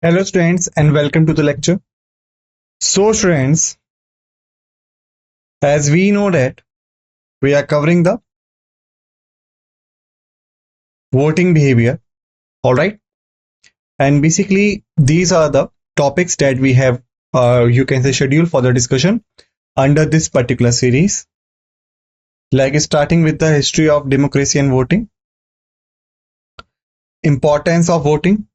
Hello students and welcome to the lecture. So students, as we know that we are covering the voting behavior, all right? And basically these are the topics that we have you can say scheduled for the discussion under this particular series. Like starting with the history of democracy and voting, importance of voting,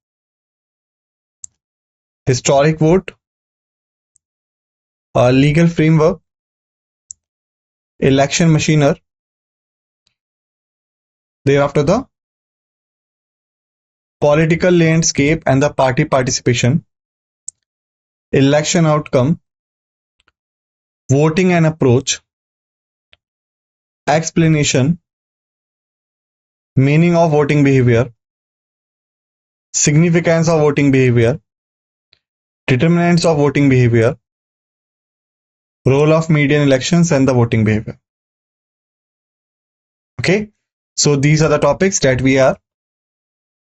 historic vote, legal framework, election machinery, thereafter the political landscape and the party participation, election outcome, voting and approach, explanation, meaning of voting behavior, significance of voting behavior, determinants of voting behavior, role of media in elections and the voting behavior. Okay, so these are the topics that we are,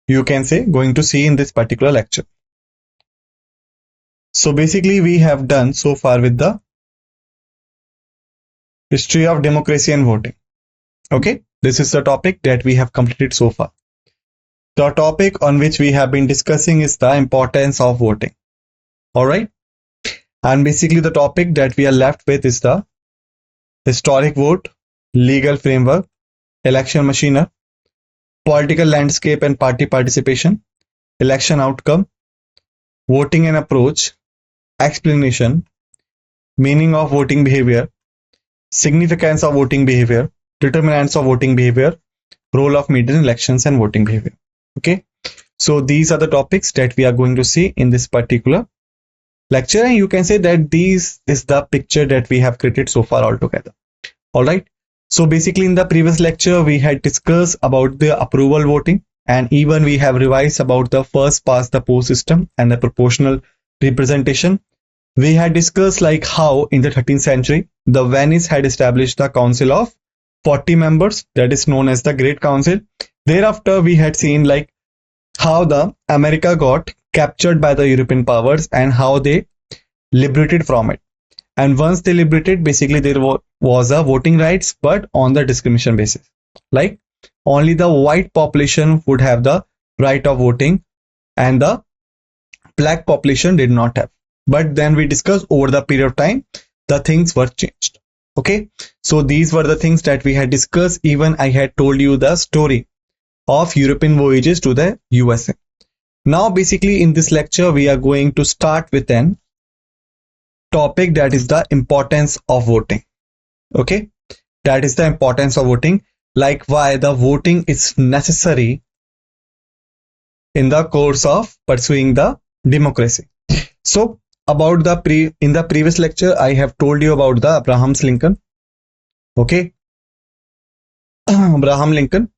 you can say, going to see in this particular lecture. So basically we have done so far with the history of democracy and voting. Okay, this is the topic that we have completed so far. The topic on which we have been discussing is the importance of voting. All right, and basically the topic that we are left with is the historic vote, legal framework, election machinery, political landscape and party participation, election outcome, voting and approach, explanation, meaning of voting behavior, significance of voting behavior, determinants of voting behavior, role of media in elections and voting behavior. Okay, so these are the topics that we are going to see in this particular lecture, and you can say that this is the picture that we have created so far altogether. All right, so basically in the previous lecture we had discussed about the approval voting, and even we have revised about the first past the post system and the proportional representation. We had discussed like how in the 13th century the Venice had established the council of 40 members, that is known as the Great Council. Thereafter we had seen like how the America got captured by the European powers and how they liberated from it. And once they liberated, basically there was a voting rights, but on the discrimination basis. Like only the white population would have the right of voting and the black population did not have. But then we discussed over the period of time, the things were changed. Okay, so these were the things that we had discussed. Even I had told you the story of European voyages to the USA. Now basically in this lecture we are going to start with an topic that is the importance of voting. Okay, that is the importance of voting, like why the voting is necessary in the course of pursuing the democracy. So about the in the previous lecture I have told you about the Abraham Lincoln. Okay, Abraham Lincoln,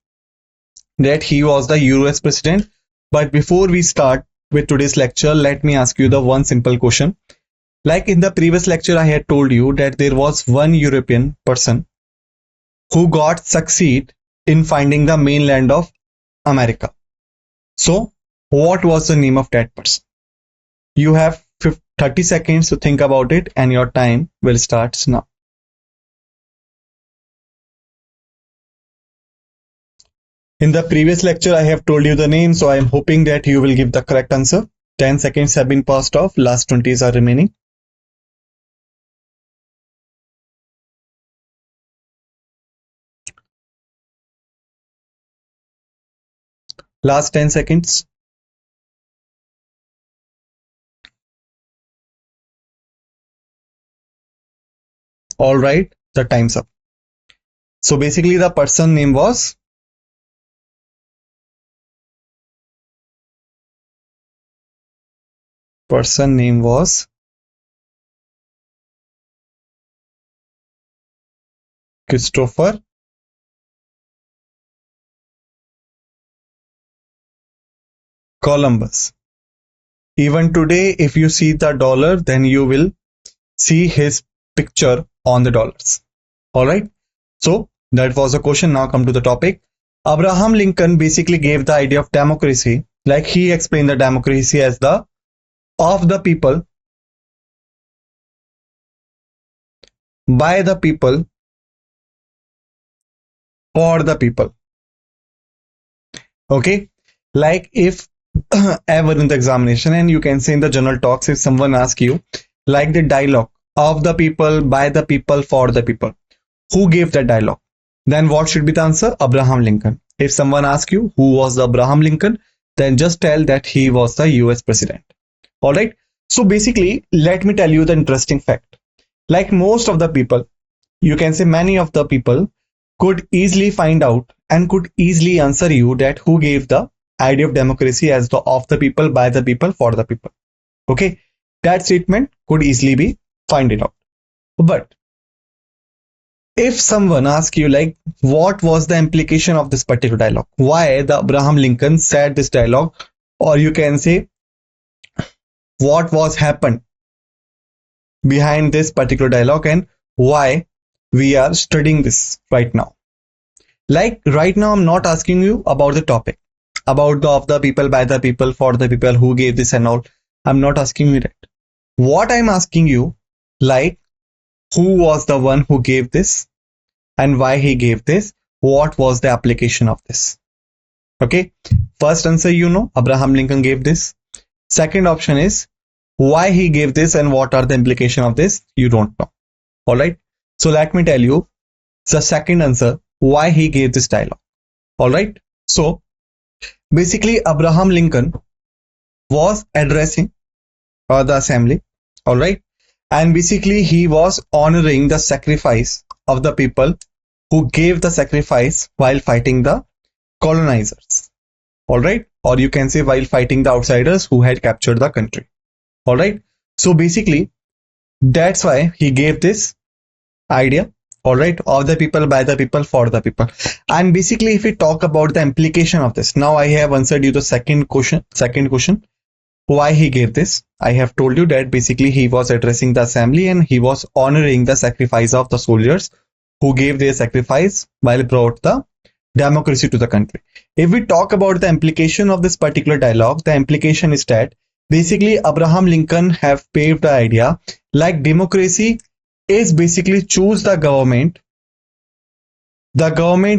that he was the US president. But before we start with today's lecture, let me ask you the one simple question. Like in the previous lecture I had told you that there was one European person who got succeed in finding the mainland of America. So what was the name of that person? You have 30 seconds to think about it and your time will start now. In the previous lecture I have told you the name, so I am hoping that you will give the correct answer. 10 seconds have been passed off, last 20s are remaining. Last 10 seconds. All right, the time's up. So basically the person name was Christopher Columbus. Even today if you see the dollar, then you will see his picture on the dollars. All right, so that was the question. Now come to the topic. Abraham Lincoln basically gave the idea of democracy, like he explained the democracy as the of the people, by the people, for the people. Okay, like if ever in the examination, and you can say in the general talks, if someone asks you like the dialogue of the people, by the people, for the people, who gave that dialogue, then what should be the answer? Abraham Lincoln. If someone asks you who was the Abraham Lincoln, then just tell that he was the US president. All right, so basically let me tell you the interesting fact. Like most of the people, you can say many of the people could easily find out and could easily answer you that who gave the idea of democracy as the of the people, by the people, for the people. Okay, that statement could easily be find it out. But if someone asks you like what was the implication of this particular dialogue, why the Abraham Lincoln said this dialogue, or you can say what was happened behind this particular dialogue and why we are studying this right now. Like right now, I'm not asking you about the topic, about the of the people, by the people, for the people, who gave this and all. I'm not asking you that. What I'm asking you, like, who was the one who gave this and why he gave this? What was the application of this? Okay. First answer, Abraham Lincoln gave this. Second option is why he gave this and what are the implication of this? You don't know. All right. So let me tell you the second answer, why he gave this dialogue. All right. So basically, Abraham Lincoln was addressing the assembly. All right. And basically, he was honoring the sacrifice of the people who gave the sacrifice while fighting the colonizers. All right. Or you can say while fighting the outsiders who had captured the country. All right. So basically, that's why he gave this idea. All right. Of the people, by the people, for the people. And basically, if we talk about the implication of this, now I have answered you the second question. Why he gave this? I have told you that basically he was addressing the assembly and he was honoring the sacrifice of the soldiers who gave their sacrifice while brought the democracy to the country. If we talk about the implication of this particular dialogue, the implication is that basically Abraham Lincoln have paved the idea like democracy is basically choose the government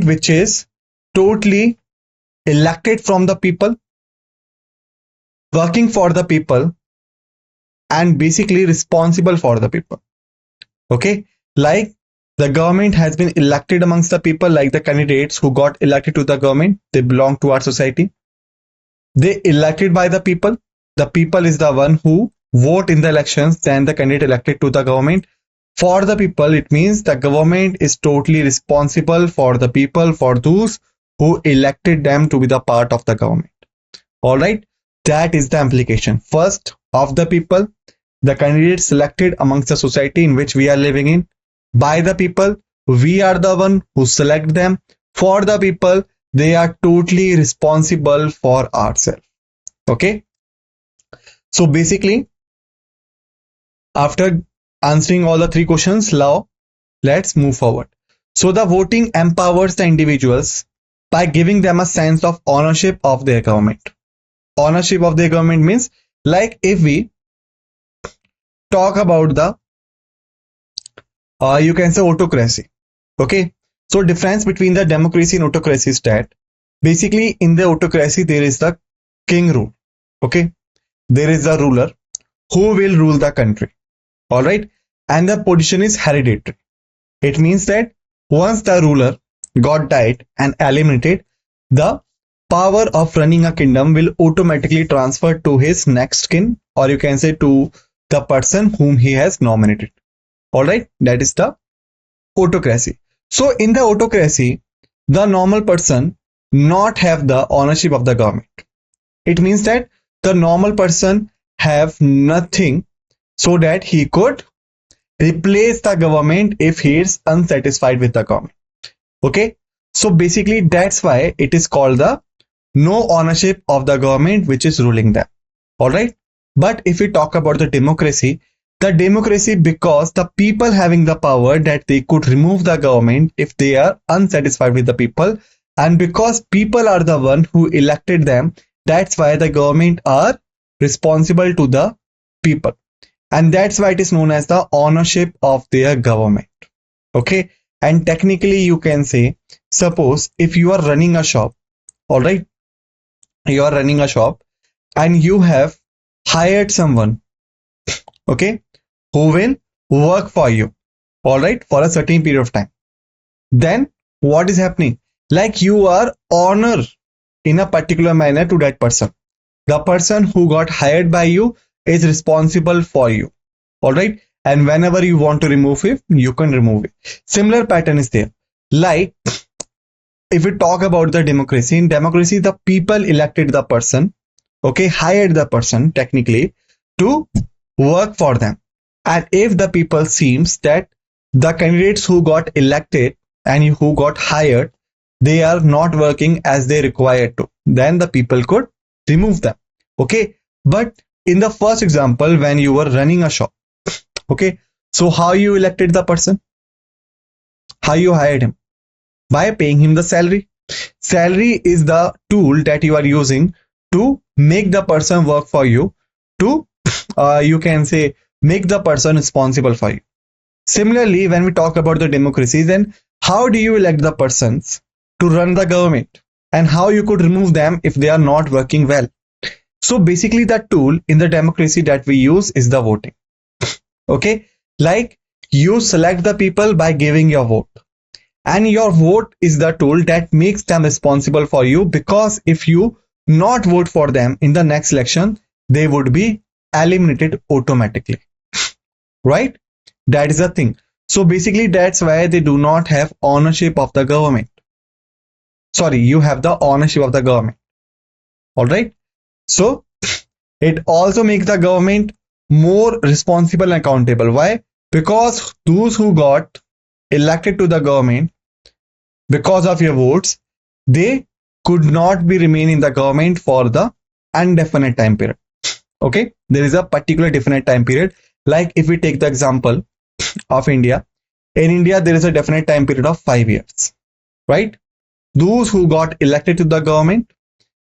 which is totally elected from the people, working for the people, and basically responsible for the people. Okay, like the government has been elected amongst the people, like the candidates who got elected to the government, they belong to our society. They elected by the people. The people is the one who vote in the elections, then the candidate elected to the government. For the people, it means the government is totally responsible for the people, for those who elected them to be the part of the government. All right. That is the implication. First, of the people, the candidates selected amongst the society in which we are living in. By the people, we are the one who select them. For the people, they are totally responsible for ourselves. Okay. So basically, after answering all the three questions, now let's move forward. So the voting empowers the individuals by giving them a sense of ownership of their government. Ownership of their government means like if we talk about the you can say autocracy. Okay, so difference between the democracy and autocracy is that basically in the autocracy there is the king rule. Okay, there is the ruler who will rule the country. All right, and the position is hereditary. It means that once the ruler got died and eliminated, the power of running a kingdom will automatically transfer to his next kin, or you can say to the person whom he has nominated. All right, that is the autocracy. So in the autocracy, the normal person not have the ownership of the government. It means that the normal person have nothing so that he could replace the government if he is unsatisfied with the government. Okay, so basically that's why it is called the no ownership of the government which is ruling them. All right, but if we talk about the democracy, because the people having the power that they could remove the government if they are unsatisfied with the people, and because people are the one who elected them, that's why the government are responsible to the people, and that's why it is known as the ownership of their government. Okay, and technically you can say, suppose if you are running a shop, all right, you are running a shop and you have hired someone, okay, who will work for you, all right, for a certain period of time. Then what is happening? Like you are honor in a particular manner to that person. The person who got hired by you is responsible for you, all right, and whenever you want to remove it, you can remove it. Similar pattern is there. Like if we talk about the democracy, in democracy the people elected the person, okay, hired the person technically to work for them, and if the people seems that the candidates who got elected and who got hired, they are not working as they required to, then the people could remove them. Okay, but in the first example, when you were running a shop, okay, so how you elected the person, how you hired him? By paying him the salary. Salary is the tool that you are using to make the person work for you, to you can say make the person responsible for you. Similarly, when we talk about the democracy, then how do you elect the persons to run the government, and how you could remove them if they are not working well? So basically the tool in the democracy that we use is the voting. Okay, like you select the people by giving your vote, and your vote is the tool that makes them responsible for you, because if you not vote for them in the next election, they would be eliminated automatically, right? That is the thing. So basically that's why they do not have ownership of the government. Sorry, you have the ownership of the government, all right? So it also makes the government more responsible and accountable. Why? Because those who got elected to the government because of your votes, they could not be remain in the government for the indefinite time period. Okay, there is a particular definite time period. Like if we take the example of India, in India there is a definite time period of 5 years, right? Those who got elected to the government,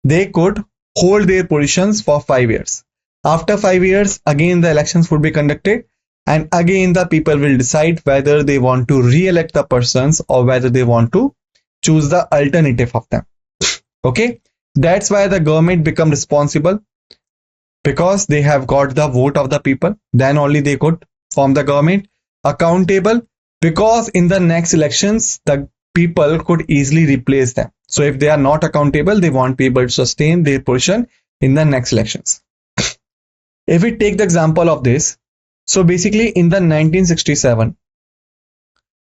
they could hold their positions for 5 years. After 5 years, again the elections would be conducted, and again the people will decide whether they want to re-elect the persons or whether they want to choose the alternative of them. Okay, that's why the government become responsible, because they have got the vote of the people, then only they could form the government. Accountable, because in the next elections the people could easily replace them. So if they are not accountable, they won't be able to sustain their position in the next elections. If we take the example of this, so basically in the 1967,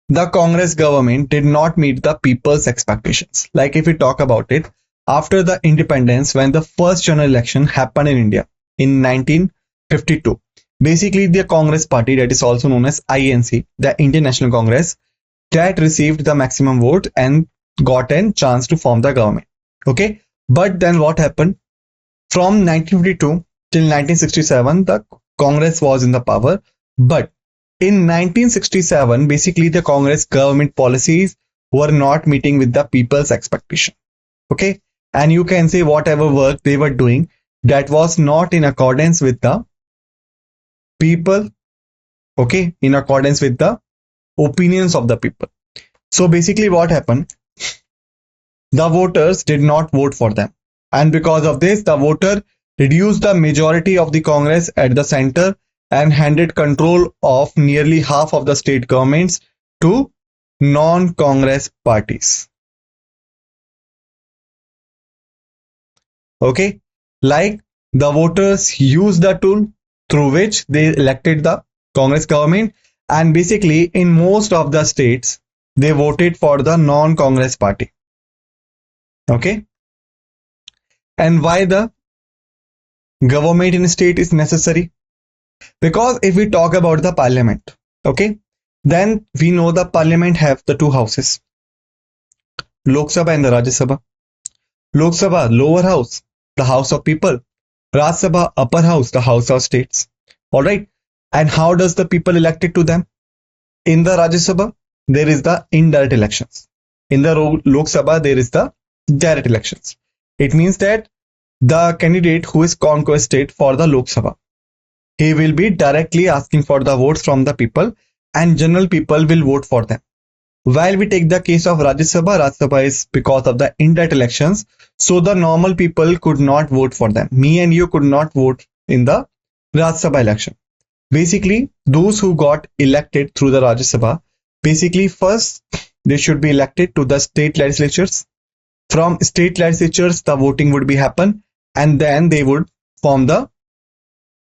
the Congress government did not meet the people's expectations. Like if we talk about it, after the independence, when the first general election happened in India in 1952, basically the Congress party, that is also known as INC, the Indian National Congress, that received the maximum vote and got a chance to form the government. Okay, but then what happened? From 1952 till 1967, the Congress was in the power, but in 1967, basically the Congress government policies were not meeting with the people's expectation. Okay, and you can say whatever work they were doing, that was not in accordance with the people, okay, in accordance with the opinions of the people. So basically what happened? The voters did not vote for them, and because of this, the voter reduced the majority of the Congress at the center and handed control of nearly half of the state governments to non-Congress parties. Okay, like the voters used the tool through which they elected the Congress government, and basically in most of the states they voted for the non-Congress party. Okay, and why the government in a state is necessary? Because if we talk about the parliament, okay, then we know the parliament have the two houses, Lok Sabha and the Rajya Sabha. Lok Sabha, lower house, the house of people. Rajya Sabha, upper house, the house of states. Alright, and how does the people elected to them? In the Rajya Sabha, there is the indirect elections. In the Lok Sabha, there is the direct elections. It means that the candidate who is conquested for the Lok Sabha, he will be directly asking for the votes from the people, and general people will vote for them. While we take the case of Rajya Sabha is because of the indirect elections, so the normal people could not vote for them. Me and you could not vote in the Rajya Sabha election. Basically, those who got elected through the Rajya Sabha, basically first they should be elected to the state legislatures. From state legislatures, the voting would be happen, and then they would form the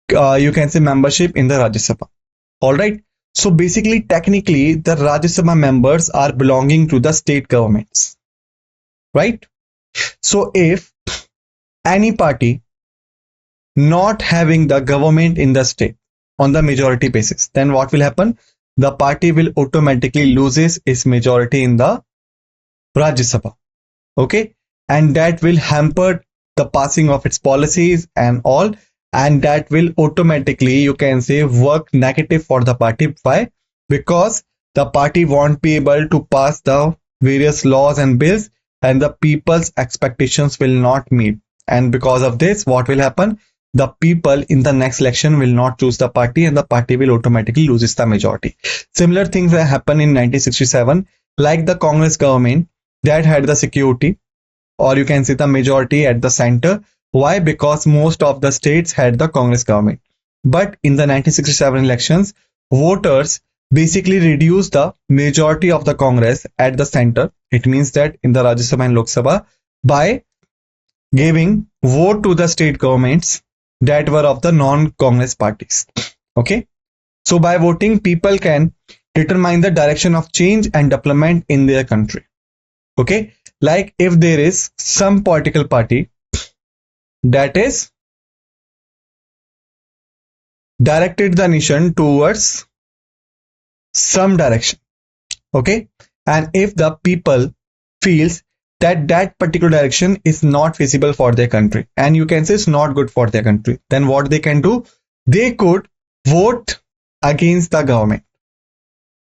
you can say membership in the Rajya Sabha. All right. So basically, technically, the Rajya Sabha members are belonging to the state governments, right? So if any party not having the government in the state on the majority basis, then what will happen? The party will automatically loses its majority in the Rajya Sabha. Okay, and that will hamper the passing of its policies and all, and that will automatically, you can say, work negative for the party. Why? Because the party won't be able to pass the various laws and bills, and the people's expectations will not meet. And because of this, what will happen? The people in the next election will not choose the party, and the party will automatically loses the majority. Similar things that happened in 1967, like the Congress government that had the security, or you can say the majority at the center. Why? Because most of the states had the Congress government. But in the 1967 elections, voters basically reduced the majority of the Congress at the center. It means that in the Rajya Sabha and Lok Sabha, by giving vote to the state governments that were of the non-Congress parties. Okay. So by voting, people can determine the direction of change and development in their country. Okay, like if there is some political party that is directed the nation towards some direction, okay, and if the people feels that that particular direction is not feasible for their country, and you can say it's not good for their country, then what they can do? They could vote against the government.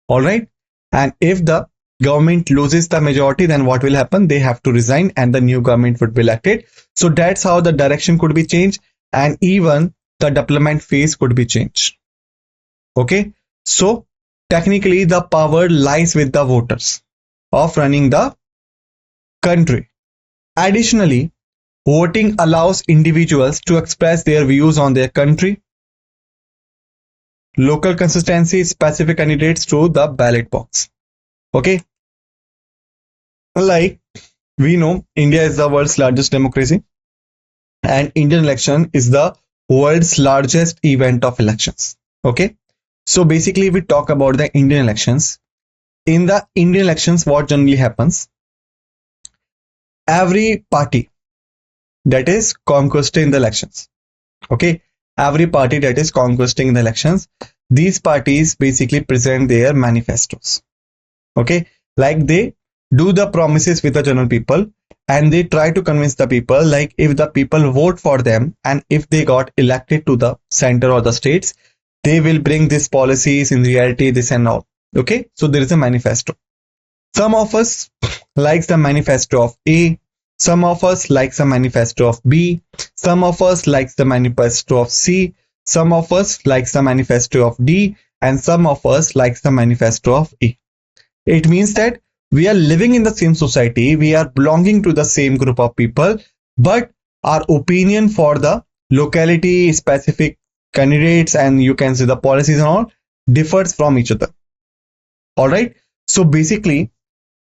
All right, and if the government loses the majority, then what will happen? They have to resign and the new government would be elected. So that's how the direction could be changed, and even the development phase could be changed. Okay, so technically the power lies with the voters of running the country. Additionally, voting allows individuals to express their views on their country, local consistency, specific candidates through the ballot box. Okay, like we know, India is the world's largest democracy, and Indian election is the world's largest event of elections. Okay, so basically we talk about the Indian elections. In the Indian elections, what generally happens? Every party that is conquesting in the elections. Okay, every party that is conquesting in the elections, these parties basically present their manifestos. Okay, like they do the promises with the general people, and they try to convince the people, like if the people vote for them and if they got elected to the center or the states, they will bring these policies in reality, this and all. Okay, so there is a manifesto. Some of us likes the manifesto of A, some of us likes the manifesto of B, some of us likes the manifesto of C, some of us likes the manifesto of D, and some of us likes the manifesto of E. It means that we are living in the same society, we are belonging to the same group of people, but our opinion for the locality, specific candidates, and you can see the policies and all differs from each other. All right. So basically,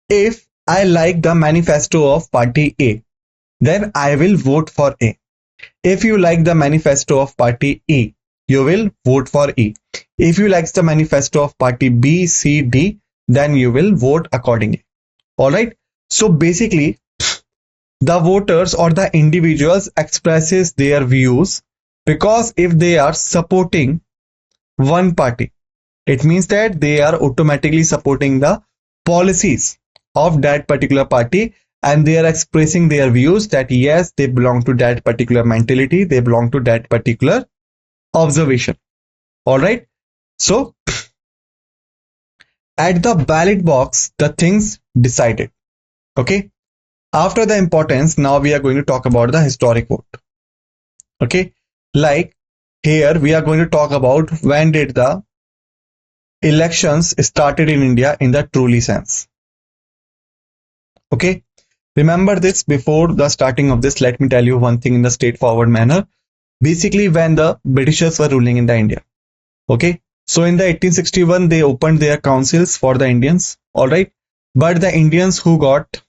if I like the manifesto of party A, then I will vote for A. If you like the manifesto of party E, you will vote for E. If you like the manifesto of party B, C, D, then you will vote accordingly. All right. So basically, the voters or the individuals expresses their views, because if they are supporting one party, it means that they are automatically supporting the policies of that particular party, and they are expressing their views that yes, they belong to that particular mentality, they belong to that particular observation. All right. So at the ballot box, the things decided. Okay. After the importance, now we are going to talk about the historic vote. Okay. Like here we are going to talk about when did the elections started in India in the truly sense. Okay, remember this. Before the starting of this, let me tell you one thing in the straightforward manner. Basically, when the Britishers were ruling in the India, okay, so in the 1861 they opened their councils for the Indians, all right, but the Indians who got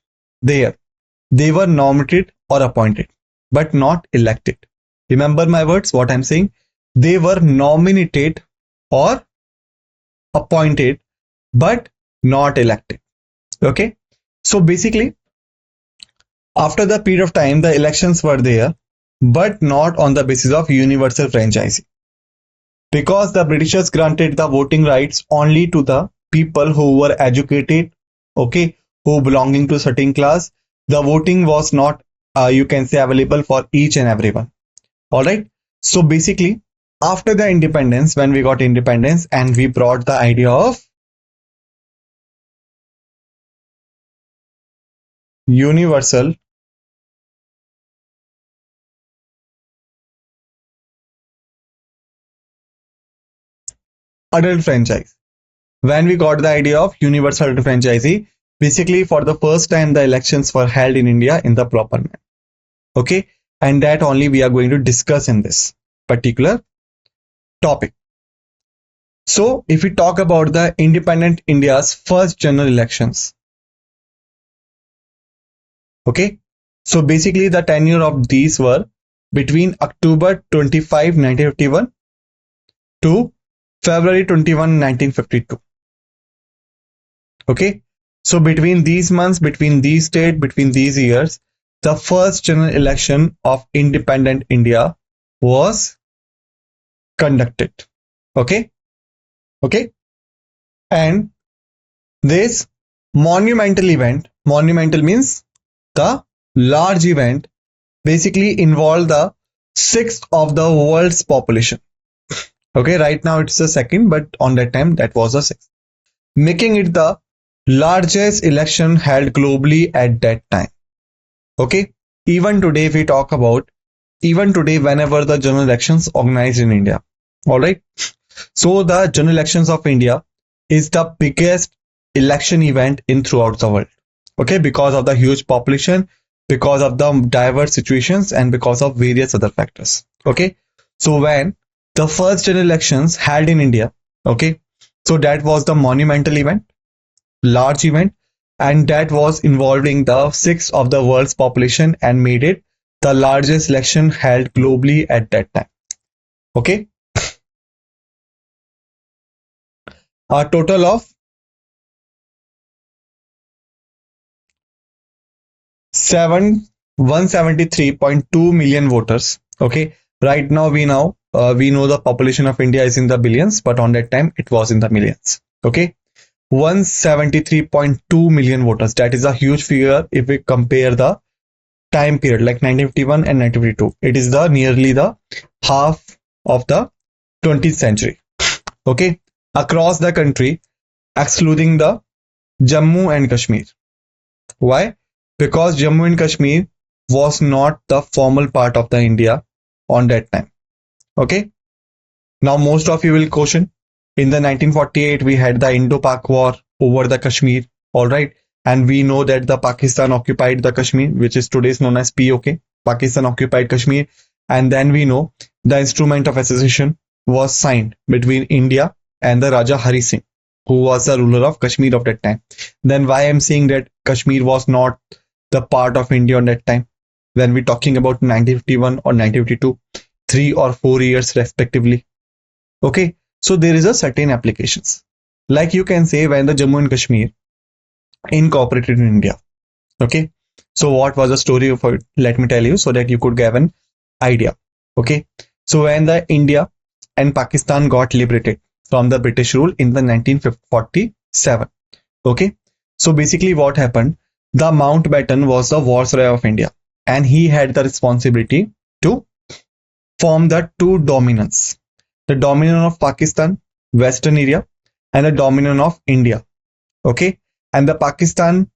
there, they were nominated or appointed, but not elected. Remember my words, what I'm saying. They were nominated or appointed, but not elected. Okay, so basically, after the period of time, the elections were there, but not on the basis of universal franchising, because the Britishers granted the voting rights only to the people who were educated, okay, who belonging to certain class. The voting was not, you can say, available for each and everyone. All right. So basically, after the independence, when we got independence and we brought the idea of universal adult franchise. When we got the idea of universal adult franchisee, basically for the first time the elections were held in India in the proper manner. Okay, and that only we are going to discuss in this particular topic. So if we talk about the independent India's first general elections, okay, so basically the tenure of these were between October 25, 1951 to February 21, 1952. Okay, so between these months, between these dates, between these years, the first general election of independent India was conducted. Okay, okay, and this monumental event, monumental means the large event, basically involved the sixth of the world's population. Okay, right now it's the second, but on that time that was the sixth, making it the largest election held globally at that time. Okay, even today we talk about, even today whenever the general elections organized in India, all right, so the general elections of India is the biggest election event in throughout the world. Okay, because of the huge population, because of the diverse situations, and because of various other factors. Okay, so when the first general elections held in India, okay, so that was the monumental event, large event, and that was involving the sixth of the world's population and made it the largest election held globally at that time. Okay, a total of 173.2 million voters. Okay, right now we know the population of India is in the billions, but on that time it was in the millions. Okay, 173.2 million voters. That is a huge figure if we compare the time period like 1951 and 1952. It is the nearly the half of the 20th century. Okay, across the country, excluding the Jammu and Kashmir. Why? Because Jammu and Kashmir was not the formal part of the India on that time. Okay, now most of you will question, in the 1948 we had the Indo-Pak war over the Kashmir, all right, and we know that the Pakistan occupied the Kashmir, which is today known as POK, Pakistan occupied Kashmir, and then we know the instrument of accession was signed between India and the Raja Hari Singh, who was the ruler of Kashmir of that time. Then why I'm saying that Kashmir was not the part of India on that time, when we're talking about 1951 or 1952, 3 or 4 years respectively. Okay, so there is a certain applications, like you can say when the Jammu and Kashmir incorporated in India. Okay, so what was the story of it? Let me tell you so that you could get an idea. Okay, so when the India and Pakistan got liberated from the British rule in the 1947. Okay, so basically what happened, the Mountbatten was the viceroy of India, and he had the responsibility to form the two dominions, the dominion of Pakistan, western area, and the dominion of India. Okay, and the Pakistan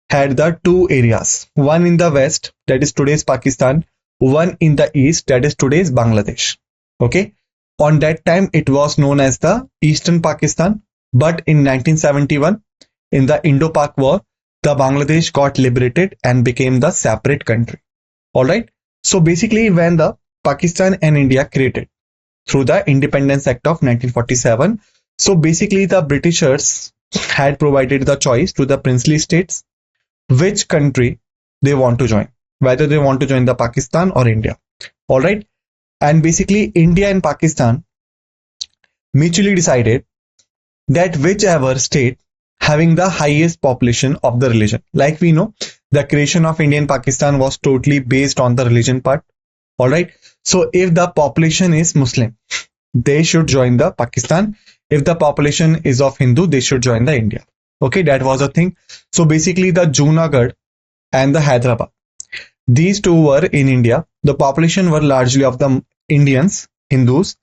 had the two areas, one in the west, that is today's Pakistan, one in the east, that is today's Bangladesh. Okay, On that time, it was known as the Eastern Pakistan. But in 1971, in the Indo-Pak War, the Bangladesh got liberated and became the separate country. All right. So basically, when the Pakistan and India created through the Independence Act of 1947, so basically the Britishers had provided the choice to the princely states which country they want to join, whether they want to join the Pakistan or India. All right. And basically, India and Pakistan mutually decided that whichever state having the highest population of the religion, like we know, the creation of India and Pakistan was totally based on the religion part. All right. So if the population is Muslim, they should join the Pakistan. If the population is of Hindu, they should join the India. Okay, that was a thing. So basically, the Junagadh and the Hyderabad, these two were in India. The population were largely of the Indians, Hindus,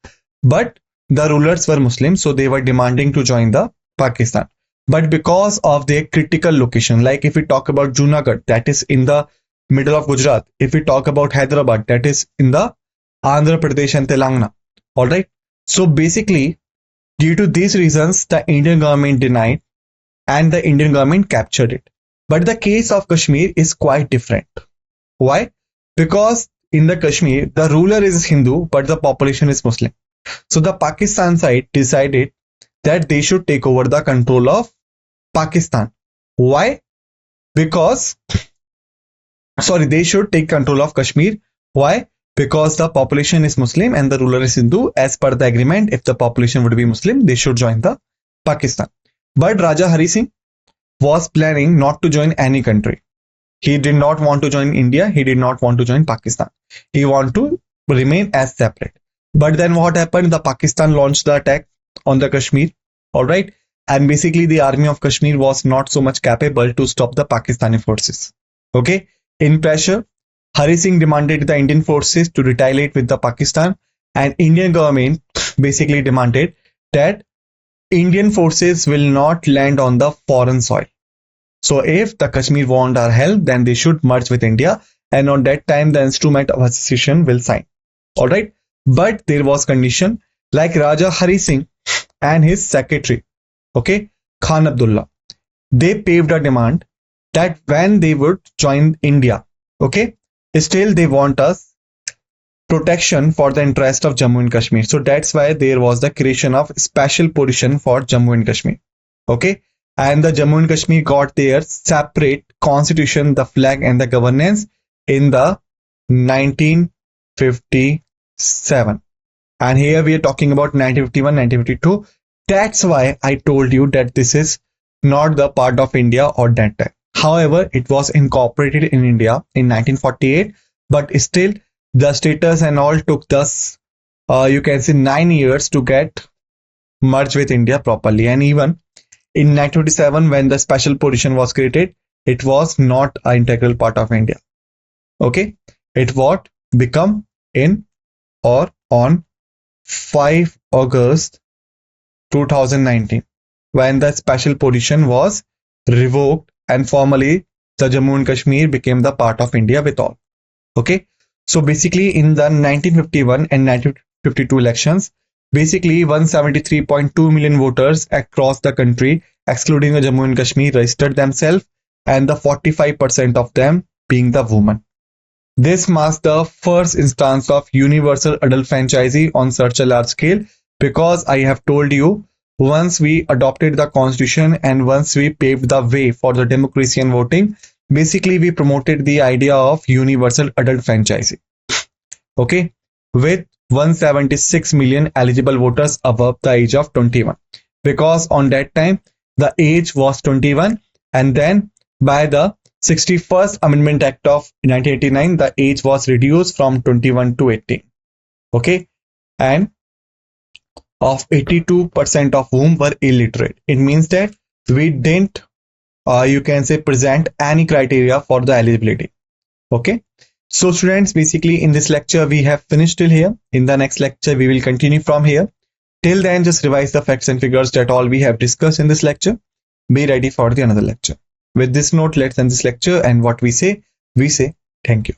but the rulers were Muslims, so they were demanding to join the Pakistan. But because of their critical location, like if we talk about Junagadh, that is in the middle of Gujarat. If we talk about Hyderabad, that is in the Andhra Pradesh and Telangana. All right. So basically, due to these reasons, the Indian government denied and the Indian government captured it. But the case of Kashmir is quite different. Why? Because in the Kashmir, the ruler is Hindu, but the population is Muslim. So the Pakistan side decided that they should take over the control of Pakistan. Why? Because, they should take control of Kashmir. Why? Because the population is Muslim and the ruler is Hindu. As per the agreement, if the population would be Muslim, they should join the Pakistan. But Raja Hari Singh was planning not to join any country. He did not want to join India. He did not want to join Pakistan. He wanted to remain as separate. But then what happened? The Pakistan launched the attack on the Kashmir. All right. And basically the army of Kashmir was not so much capable to stop the Pakistani forces. Okay. In pressure, Hari Singh demanded the Indian forces to retaliate with the Pakistan, and Indian government basically demanded that Indian forces will not land on the foreign soil. So if the Kashmir want our help, then they should merge with India, and on that time the instrument of association will sign. All right. But there was condition, like Raja Hari Singh and his secretary, okay, Khan Abdullah, they paved a demand that when they would join India, okay, still they want us protection for the interest of Jammu and Kashmir. So that's why there was the creation of special position for Jammu and Kashmir. Okay. And the Jammu and Kashmir got their separate constitution, the flag and the governance in the 1957. And here we are talking about 1951, 1952. That's why I told you that this is not the part of India or that time. However, it was incorporated in India in 1948, but still the status and all took thus, you can say 9 years to get merged with India properly. And even in 1957, when the special position was created, it was not an integral part of India. Okay, it would become in or on 5 August 2019, when the special position was revoked and formally the Jammu and Kashmir became the part of India with all. Okay, so basically in the 1951 and 1952 elections, basically 173.2 million voters across the country, excluding the Jammu and Kashmir, registered themselves, and the 45% of them being the women. This marks the first instance of universal adult franchisee on such a large scale, because I have told you, once we adopted the constitution and once we paved the way for the democracy and voting, basically we promoted the idea of universal adult franchisee. Okay, with 176 million eligible voters above the age of 21, because on that time the age was 21, and then by the 61st Amendment Act of 1989, the age was reduced from 21 to 18. Okay, and of 82% of whom were illiterate. It means that we didn't, you can say, present any criteria for the eligibility. Okay, so students, basically in this lecture we have finished till here. In the next lecture we will continue from here. Till then, just revise the facts and figures that all we have discussed in this lecture. Be ready for the another lecture. With this note, let's end this lecture, and what we say thank you.